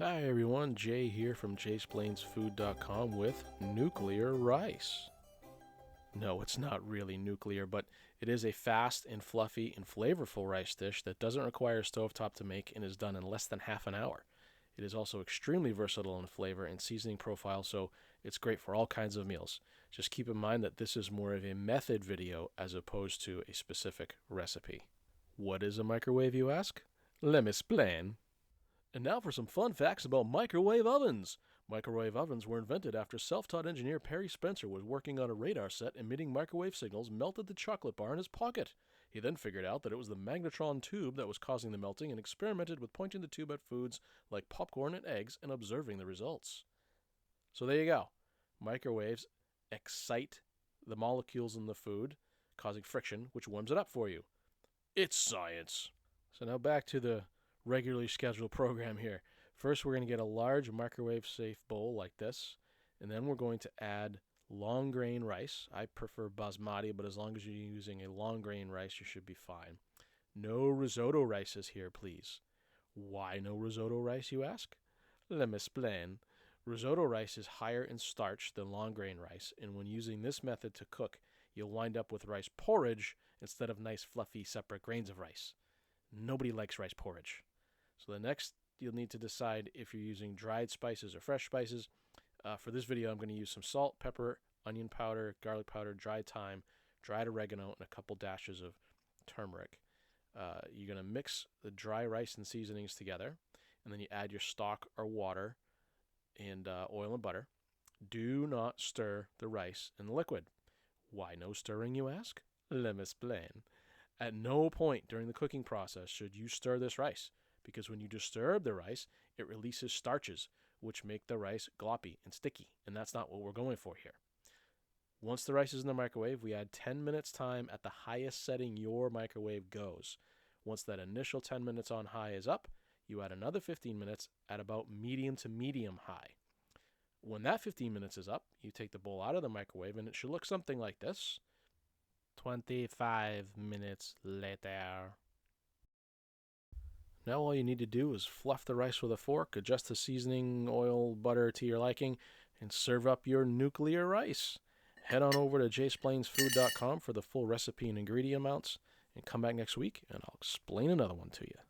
Hi everyone, Jay here from jsplainsfood.com with nuclear rice. No, it's not really nuclear, but it is a fast and fluffy and flavorful rice dish that doesn't require a stovetop to make and is done in less than half an hour. It is also extremely versatile in flavor and seasoning profile, so it's great for all kinds of meals. Just keep in mind that this is more of a method video as opposed to a specific recipe. What is a microwave, you ask? Let me explain. And now for some fun facts about microwave ovens. Microwave ovens were invented after self-taught engineer Perry Spencer was working on a radar set emitting microwave signals melted the chocolate bar in his pocket. He then figured out that it was the magnetron tube that was causing the melting and experimented with pointing the tube at foods like popcorn and eggs and observing the results. So there you go. Microwaves excite the molecules in the food, causing friction, which warms it up for you. It's science. So now back to the regularly scheduled program here. First, we're going to get a large microwave-safe bowl like this, and then we're going to add long grain rice. I prefer basmati, but as long as you're using a long grain rice, you should be fine. No risotto rices here, please. Why no risotto rice, you ask? Let me explain. Risotto rice is higher in starch than long grain rice, and when using this method to cook, you'll wind up with rice porridge instead of nice fluffy separate grains of rice. Nobody likes rice porridge. So the next, you'll need to decide if you're using dried spices or fresh spices. For this video, I'm going to use some salt, pepper, onion powder, garlic powder, dried thyme, dried oregano, and a couple dashes of turmeric. You're going to mix the dry rice and seasonings together, and then you add your stock or water and oil and butter. Do not stir the rice in the liquid. Why no stirring, you ask? Let me explain. At no point during the cooking process should you stir this rice, because when you disturb the rice, it releases starches, which make the rice gloppy and sticky, and that's not what we're going for here. Once the rice is in the microwave, we add 10 minutes time at the highest setting your microwave goes. Once that initial 10 minutes on high is up, you add another 15 minutes at about medium to medium high. When that 15 minutes is up, you take the bowl out of the microwave, and it should look something like this. 25 minutes later. Now all you need to do is fluff the rice with a fork, adjust the seasoning, oil, butter to your liking, and serve up your nuclear rice. Head on over to jsplainsfood.com for the full recipe and ingredient amounts, and come back next week and I'll explain another one to you.